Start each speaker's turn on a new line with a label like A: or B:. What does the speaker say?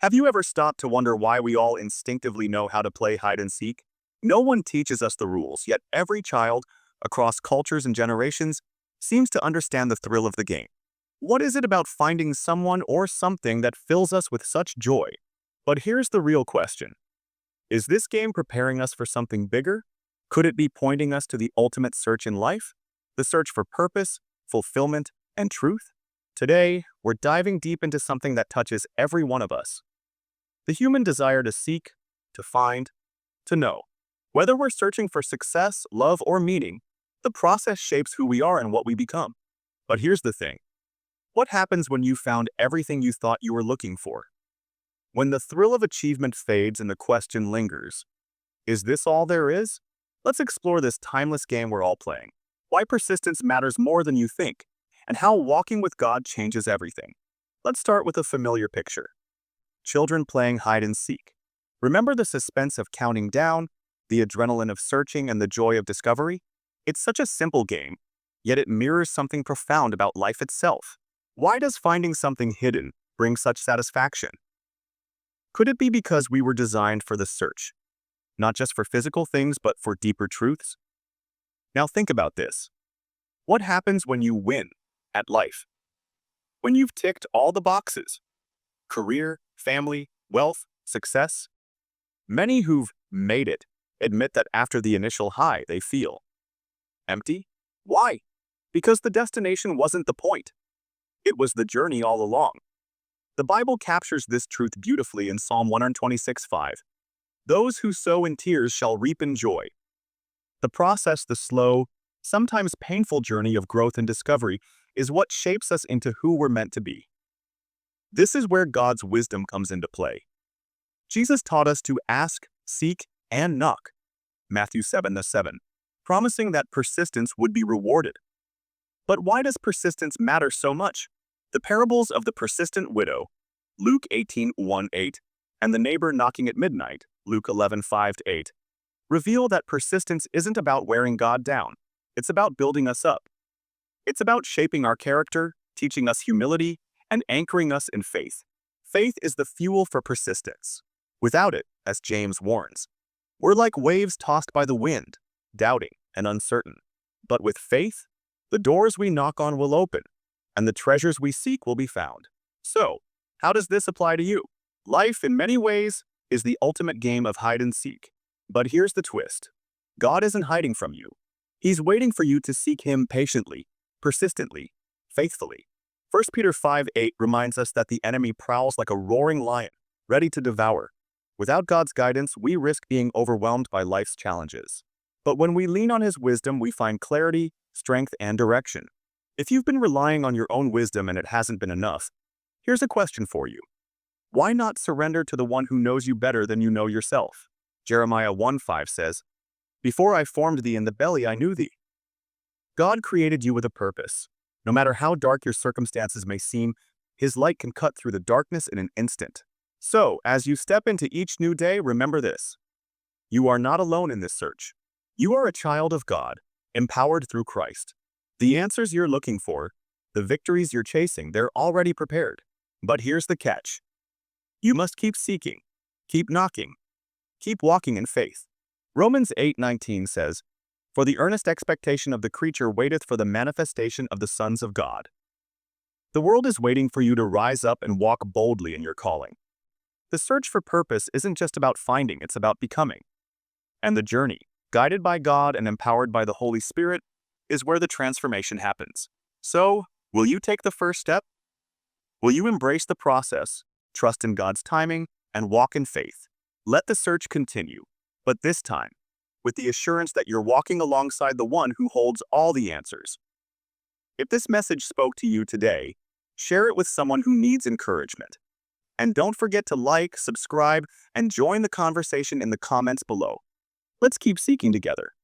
A: Have you ever stopped to wonder why we all instinctively know how to play hide and seek? No one teaches us the rules, yet every child, across cultures and generations, seems to understand the thrill of the game. What is it about finding someone or something that fills us with such joy? But here's the real question. Is this game preparing us for something bigger? Could it be pointing us to the ultimate search in life? The search for purpose, fulfillment, and truth? Today, we're diving deep into something that touches every one of us. The human desire to seek, to find, to know. Whether we're searching for success, love, or meaning, the process shapes who we are and what we become. But here's the thing. What happens when you found everything you thought you were looking for? When the thrill of achievement fades and the question lingers, is this all there is? Let's explore this timeless game we're all playing. Why persistence matters more than you think, and how walking with God changes everything. Let's start with a familiar picture. Children playing hide and seek. Remember the suspense of counting down, the adrenaline of searching, and the joy of discovery? It's such a simple game, yet it mirrors something profound about life itself. Why does finding something hidden bring such satisfaction? Could it be because we were designed for the search, not just for physical things, but for deeper truths? Now think about this. What happens when you win at life? When you've ticked all the boxes? Career, family, wealth, success? Many who've made it admit that after the initial high, they feel empty. Why? Because the destination wasn't the point. It was the journey all along. The Bible captures this truth beautifully in Psalm 126:5. Those who sow in tears shall reap in joy. The process, the slow, sometimes painful journey of growth and discovery, is what shapes us into who we're meant to be. This is where God's wisdom comes into play. Jesus taught us to ask, seek, and knock, Matthew 7:7, promising that persistence would be rewarded. But why does persistence matter so much? The parables of the persistent widow, Luke 18:1-8, and the neighbor knocking at midnight, Luke 11:5-8, reveal that persistence isn't about wearing God down. It's about building us up. It's about shaping our character, teaching us humility, and anchoring us in faith. Faith is the fuel for persistence. Without it, as James warns, we're like waves tossed by the wind, doubting and uncertain. But with faith, the doors we knock on will open, and the treasures we seek will be found. So, how does this apply to you? Life, in many ways, is the ultimate game of hide and seek. But here's the twist. God isn't hiding from you. He's waiting for you to seek Him patiently, persistently, faithfully. 1 Peter 5:8 reminds us that the enemy prowls like a roaring lion, ready to devour. Without God's guidance, we risk being overwhelmed by life's challenges. But when we lean on His wisdom, we find clarity, strength, and direction. If you've been relying on your own wisdom and it hasn't been enough, here's a question for you. Why not surrender to the one who knows you better than you know yourself? Jeremiah 1:5 says, "Before I formed thee in the belly, I knew thee." God created you with a purpose. No matter how dark your circumstances may seem, His light can cut through the darkness in an instant. So, as you step into each new day, remember this. You are not alone in this search. You are a child of God, empowered through Christ. The answers you're looking for, the victories you're chasing, they're already prepared. But here's the catch. You must keep seeking, keep knocking, keep walking in faith. Romans 8:19 says, "For the earnest expectation of the creature waiteth for the manifestation of the sons of God." The world is waiting for you to rise up and walk boldly in your calling. The search for purpose isn't just about finding, it's about becoming. And the journey, guided by God and empowered by the Holy Spirit, is where the transformation happens. So, will you take the first step? Will you embrace the process, trust in God's timing, and walk in faith? Let the search continue, but this time, with the assurance that you're walking alongside the one who holds all the answers. If this message spoke to you today, share it with someone who needs encouragement. And don't forget to like, subscribe, and join the conversation in the comments below. Let's keep seeking together.